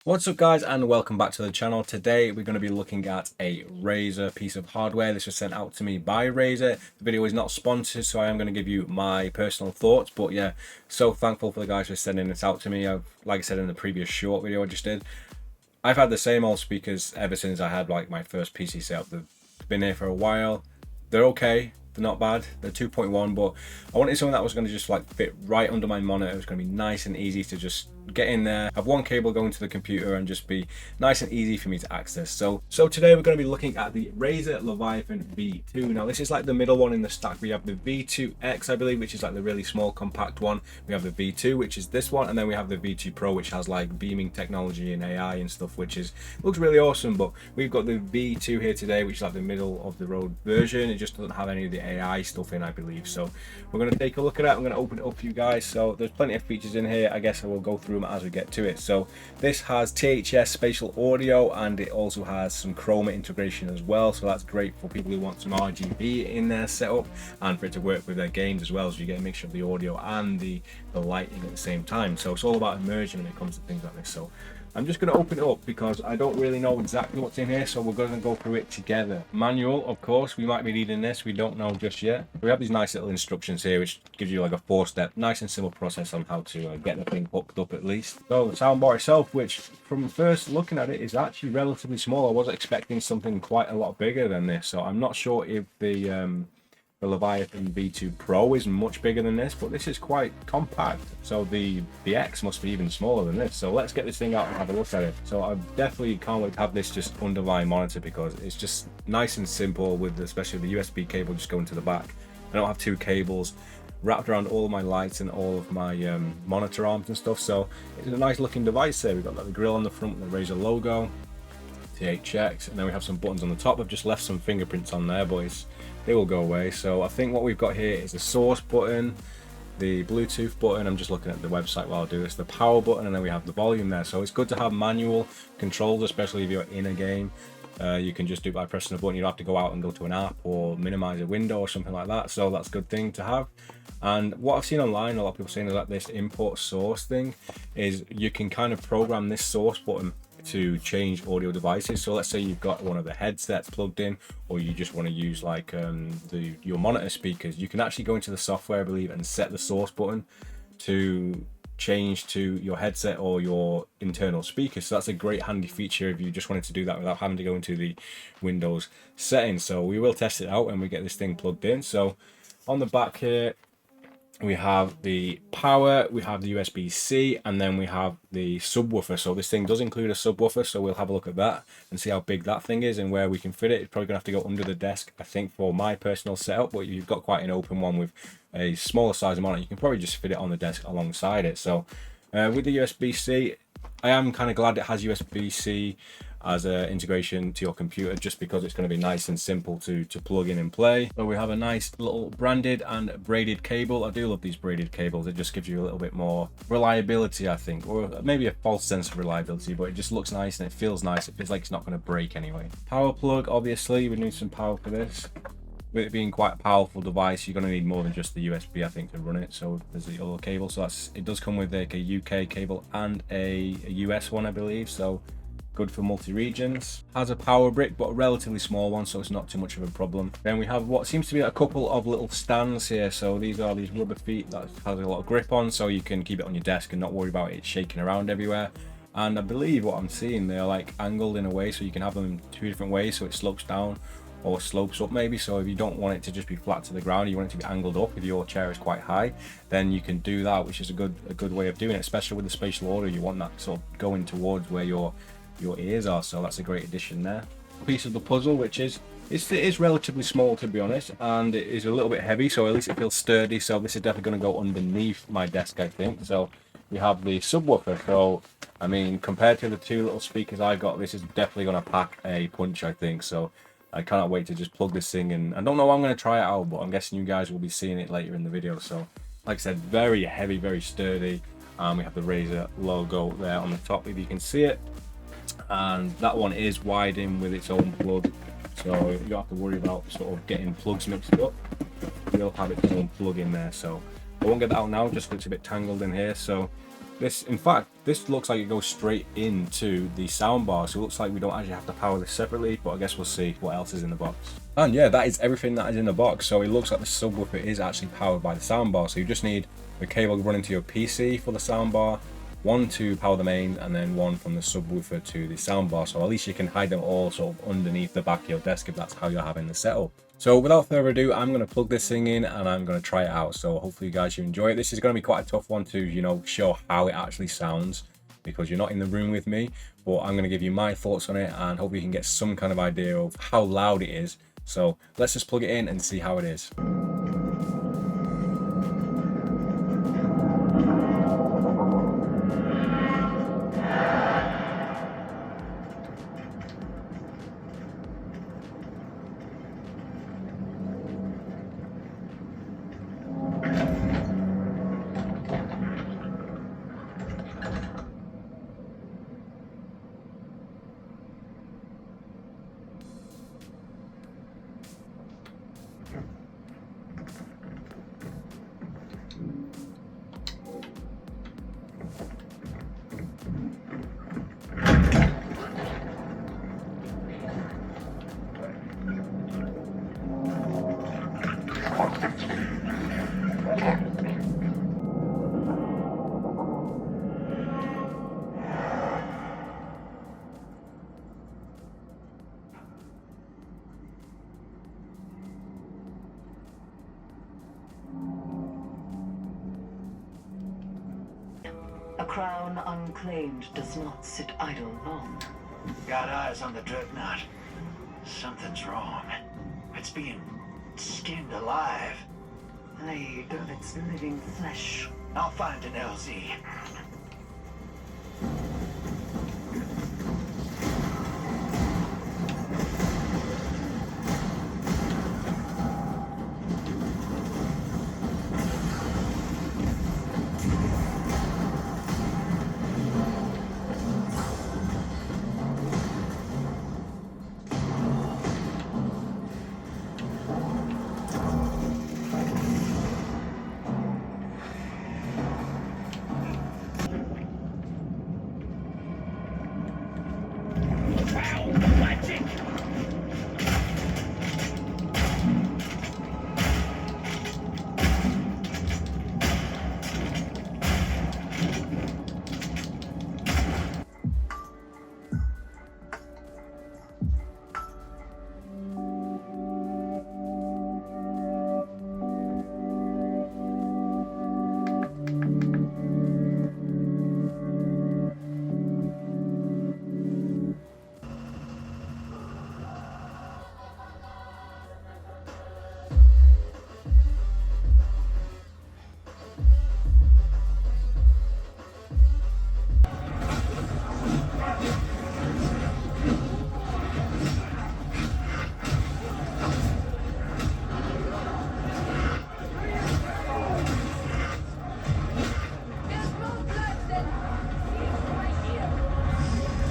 What's up guys, and welcome back to the channel. Today we're going to be looking at a Razer piece of hardware. This was sent out to me by Razer. The video is not sponsored, so I am going to give you my personal thoughts, but yeah, so thankful for the guys for sending this out to me. Like I said in the previous short video I just did, I've had the same old speakers ever since I had like my first PC setup. They've been here for a while. They're okay, they're not bad, they're 2.1, but I wanted something that was going to just like fit right under my monitor. It was going to be nice and easy to just get in there, have one cable going to the computer, and just be nice and easy for me to access. So today we're going to be looking at the Razer Leviathan V2. Now this is like the middle one in the stack. We have the V2X, I believe, which is like the really small compact one. We have the V2, which is this one, and then we have the V2 Pro, which has like beaming technology and AI and stuff, which looks really awesome. But we've got the V2 here today, which is like the middle of the road version. It just doesn't have any of the AI stuff in, I believe. So we're going to take a look at it. I'm going to open it up for you guys. So there's plenty of features in here. I guess I will go through them as we get to it. So this has THX Spatial audio, and it also has some Chroma integration as well. So that's great for people who want some RGB in their setup and for it to work with their games as well. So you get a mixture of the audio and the lighting at the same time. So it's all about immersion when it comes to things like this. So I'm just going to open it up because I don't really know exactly what's in here, so we're going to go through it together. Manual, of course, we might be needing this, we don't know just yet. We have these nice little instructions here, which gives you like a 4-step, nice and simple process on how to get the thing hooked up at least. So the soundbar itself, which from first looking at it is actually relatively small. I was expecting something quite a lot bigger than this, so I'm not sure if the Leviathan V2 Pro is much bigger than this, but this is quite compact. So the X must be even smaller than this. So let's get this thing out and have a look at it. So I definitely can't wait to have this just under my monitor because it's just nice and simple, with especially the USB cable just going to the back. I don't have two cables wrapped around all of my lights and all of my monitor arms and stuff. So it's a nice looking device there. We've got like the grill on the front, the Razer logo, THX, and then we have some buttons on the top. I've just left some fingerprints on there, boys. They will go away. So I think what we've got here is the source button, the Bluetooth button. I'm just looking at the website while I do this, the power button, and then we have the volume there. So it's good to have manual controls, especially if you're in a game. You can just do it by pressing a button. You don't have to go out and go to an app or minimize a window or something like that. So that's a good thing to have. And what I've seen online, a lot of people saying is that this import source thing is you can kind of program this source button to change audio devices. So let's say you've got one of the headsets plugged in, or you just want to use like your monitor speakers. You can actually go into the software, I believe, and set the source button to change to your headset or your internal speakers. So that's a great handy feature if you just wanted to do that without having to go into the Windows settings. So we will test it out when we get this thing plugged in. So on the back here we have the power, we have the USB-C, and then we have the subwoofer. So this thing does include a subwoofer, so we'll have a look at that and see how big that thing is and where we can fit it. It's probably gonna have to go under the desk, I think, for my personal setup, but you've got quite an open one with a smaller size monitor. You can probably just fit it on the desk alongside it. So with the USB-C, I am kind of glad it has USB-C as an integration to your computer, just because it's going to be nice and simple to plug in and play. So we have a nice little branded and braided cable. I do love these braided cables. It just gives you a little bit more reliability, I think, or maybe a false sense of reliability, but it just looks nice and it feels nice. It feels like it's not going to break anyway. Power plug, obviously we need some power for this. With it being quite a powerful device, you're going to need more than just the USB, I think, to run it. So there's the other cable. So it does come with like a UK cable and a US one, I believe. So good for multi-regions. Has a power brick, but a relatively small one, so it's not too much of a problem. Then we have what seems to be a couple of little stands here. So these are these rubber feet that has a lot of grip on, so you can keep it on your desk and not worry about it shaking around everywhere. And I believe what I'm seeing, they're like angled in a way, so you can have them in two different ways, so it slopes down or slopes up maybe. So if you don't want it to just be flat to the ground, you want it to be angled up, if your chair is quite high, then you can do that, which is a good way of doing it, especially with the spatial audio. You want that sort of going towards where your ears are, so that's a great addition there. Piece of the puzzle, which it is relatively small, to be honest, and it is a little bit heavy, so at least it feels sturdy. So this is definitely going to go underneath my desk, I think. So we have the subwoofer. So I mean, compared to the two little speakers I got, this is definitely going to pack a punch, I think. So I cannot wait to just plug this thing in. I don't know how I'm going to try it out, but I'm guessing you guys will be seeing it later in the video. So like I said, very heavy, very sturdy. We have the Razer logo there on the top, if you can see it. And that one is wired in with its own plug, so you don't have to worry about sort of getting plugs mixed up. We'll have its own plug in there, so I won't get that out now just because it's a bit tangled in here. So this, in fact, this looks like it goes straight into the soundbar, so it looks like we don't actually have to power this separately, but I guess we'll see what else is in the box. And yeah, that is everything that is in the box. So it looks like the subwoofer is actually powered by the soundbar, so you just need the cable running to your PC for the soundbar, one to power the main, and then one from the subwoofer to the soundbar, so at least you can hide them all sort of underneath the back of your desk if that's how you're having the setup. So without further ado, I'm going to plug this thing in and I'm going to try it out. So hopefully you guys enjoy it. This is going to be quite a tough one to, you know, show how it actually sounds, because you're not in the room with me, but I'm going to give you my thoughts on it and hopefully you can get some kind of idea of how loud it is. So let's just plug it in and see how it is. A crown unclaimed does not sit idle long. Got eyes on the dreadnought. Something's wrong. It's being skinned alive. Plague of its living flesh. I'll find an LZ.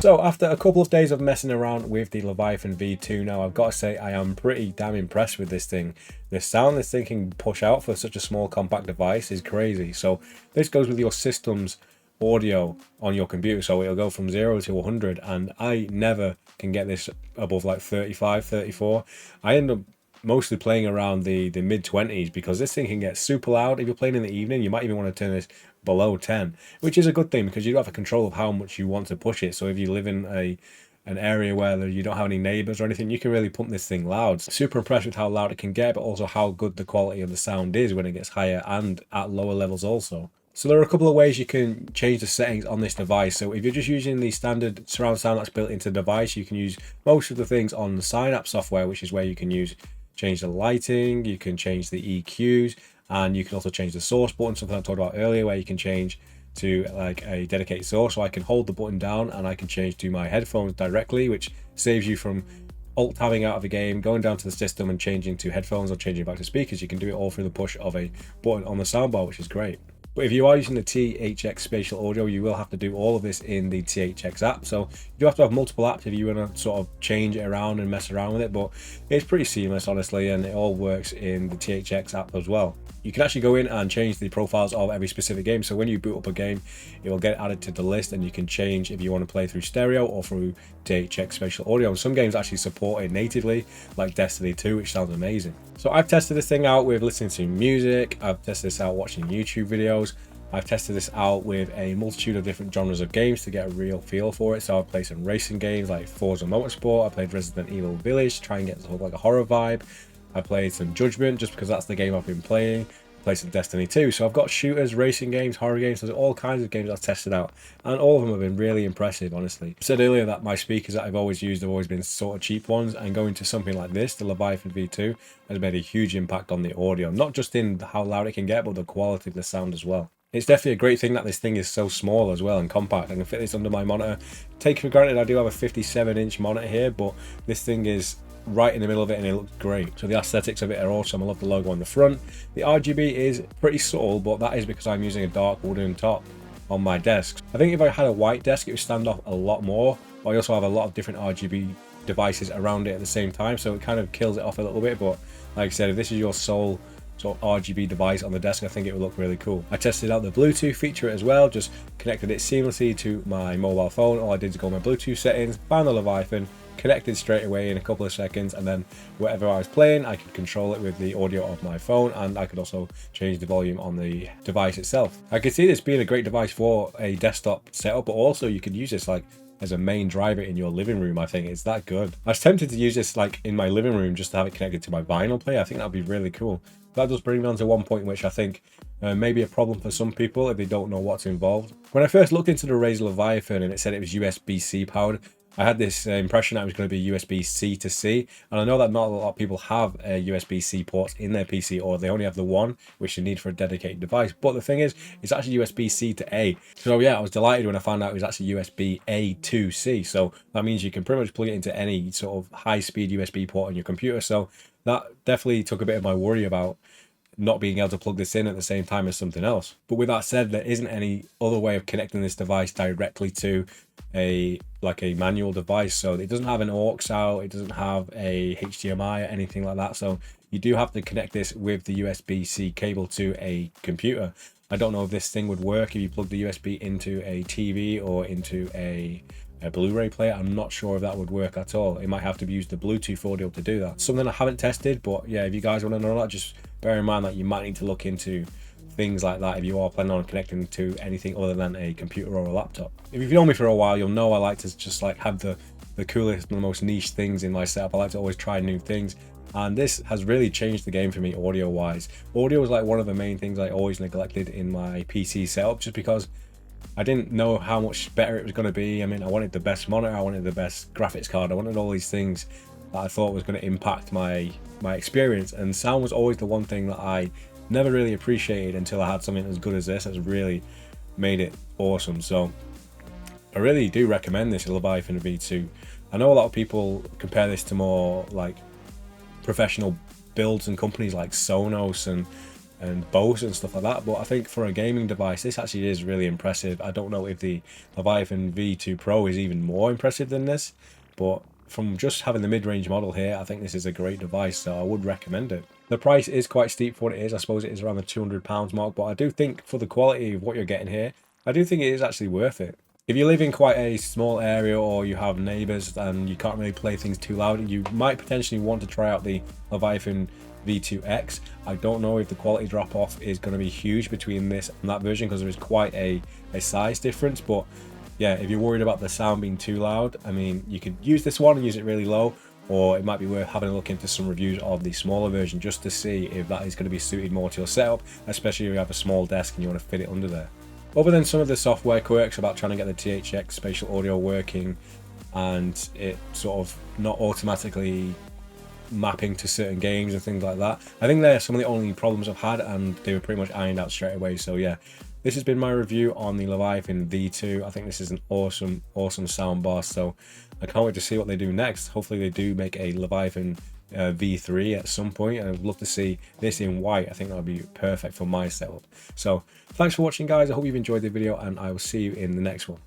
So after a couple of days of messing around with the Leviathan V2 now, I've got to say I am pretty damn impressed with this thing. The sound this thing can push out for such a small compact device is crazy. So this goes with your system's audio on your computer, so it'll go from 0 to 100, and I never can get this above like 35, 34. I end up mostly playing around the mid-20s because this thing can get super loud. If you're playing in the evening, you might even want to turn this below 10, which is a good thing because you don't have a control of how much you want to push it. So if you live in an area where you don't have any neighbors or anything, you can really pump this thing loud. Super impressed with how loud it can get, but also how good the quality of the sound is when it gets higher and at lower levels also. So there are a couple of ways you can change the settings on this device. So if you're just using the standard surround sound that's built into the device, you can use most of the things on the Synapse software, which is where you can change the lighting, you can change the EQs, and you can also change the source button, something I talked about earlier, where you can change to like a dedicated source. So I can hold the button down and I can change to my headphones directly, which saves you from alt tabbing out of the game, going down to the system and changing to headphones or changing back to speakers. You can do it all through the push of a button on the soundbar, which is great. But if you are using the THX Spatial Audio, you will have to do all of this in the THX app. So you do have to have multiple apps if you want to sort of change it around and mess around with it, but it's pretty seamless, honestly, and it all works in the THX app as well. You can actually go in and change the profiles of every specific game. So when you boot up a game, it will get added to the list, and you can change if you want to play through stereo or through THX Spatial Audio. And some games actually support it natively, like Destiny 2, which sounds amazing. So I've tested this thing out with listening to music. I've tested this out watching YouTube videos. I've tested this out with a multitude of different genres of games to get a real feel for it. So I've played some racing games like Forza Motorsport. I played Resident Evil Village to try and get sort of like a horror vibe. I played some Judgment just because that's the game I've been playing. I played some Destiny 2. So I've got shooters, racing games, horror games. There's all kinds of games I've tested out, and all of them have been really impressive, honestly. I said earlier that my speakers that I've always used have always been sort of cheap ones, and going to something like this, the Leviathan V2, has made a huge impact on the audio, not just in how loud it can get, but the quality of the sound as well. It's definitely a great thing that this thing is so small as well and compact. I can fit this under my monitor. Take for granted I do have a 57-inch monitor here, but this thing is right in the middle of it and it looks great. So the aesthetics of it are awesome. I love the logo on the front. The RGB is pretty subtle, but that is because I'm using a dark wooden top on my desk. I think if I had a white desk, it would stand off a lot more. I also have a lot of different RGB devices around it at the same time, so it kind of kills it off a little bit. But like I said, if this is your sole sort of RGB device on the desk, I think it would look really cool. I tested out the Bluetooth feature as well, just connected it seamlessly to my mobile phone. All I did is go my Bluetooth settings, found the Leviathan, connected straight away in a couple of seconds, and then whatever I was playing, I could control it with the audio of my phone, and I could also change the volume on the device itself. I could see this being a great device for a desktop setup, but also you could use this like as a main driver in your living room. I think it's that good. I was tempted to use this like in my living room just to have it connected to my vinyl player. I think that'd be really cool. That does bring me on to one point which I think may be a problem for some people if they don't know what's involved. When I first looked into the Razer Leviathan and it said it was USB-C powered, I had this impression that it was going to be USB-C to C, and I know that not a lot of people have USB-C ports in their PC, or they only have the one, which you need for a dedicated device. But the thing is, it's actually USB-C to A. So yeah, I was delighted when I found out it was actually USB-A to C. So that means you can pretty much plug it into any sort of high-speed USB port on your computer. So that definitely took a bit of my worry about not being able to plug this in at the same time as something else. But with that said, there isn't any other way of connecting this device directly to a manual device. So it doesn't have an aux out, it doesn't have a HDMI or anything like that. So you do have to connect this with the USB-C cable to a computer. I don't know if this thing would work if you plug the USB into a TV or into a Blu-ray player. I'm not sure if that would work at all. It might have to use the Bluetooth audio to do that. Something I haven't tested, but yeah, if you guys want to know that, just bear in mind that you might need to look into things like that if you are planning on connecting to anything other than a computer or a laptop. If you've known me for a while, you'll know I like to just like have the coolest and the most niche things in my setup. I like to always try new things, and this has really changed the game for me audio wise. Audio was like one of the main things I always neglected in my PC setup, just because I didn't know how much better it was going to be. I mean, I wanted the best monitor, I wanted the best graphics card, I wanted all these things that I thought was going to impact my experience, and sound was always the one thing that I never really appreciated until I had something as good as this that's really made it awesome. So I really do recommend this Leviathan V2. I know a lot of people compare this to more like professional builds and companies like Sonos and Bose and stuff like that, but I think for a gaming device this actually is really impressive. I don't know if the Leviathan V2 Pro is even more impressive than this, but from just having the mid-range model here, I think this is a great device, so I would recommend it. The price is quite steep for what it is. I suppose it is around the £200 mark, but I do think for the quality of what you're getting here, I do think it is actually worth it. If you live in quite a small area or you have neighbours and you can't really play things too loud, you might potentially want to try out the Leviathan V2X. I don't know if the quality drop off is going to be huge between this and that version, because there is quite a size difference, but yeah, if you're worried about the sound being too loud, I mean, you could use this one and use it really low, or it might be worth having a look into some reviews of the smaller version just to see if that is going to be suited more to your setup, especially if you have a small desk and you want to fit it under there. Other than some of the software quirks about trying to get the THX Spatial Audio working and it sort of not automatically mapping to certain games and things like that, I think they're some of the only problems I've had, and they were pretty much ironed out straight away. So yeah, this has been my review on the Leviathan V2. I think this is an awesome soundbar, so I can't wait to see what they do next. Hopefully they do make a Leviathan V3 at some point, and I'd love to see this in white. I think that would be perfect for my setup. So thanks for watching, guys. I hope you've enjoyed the video, and I will see you in the next one.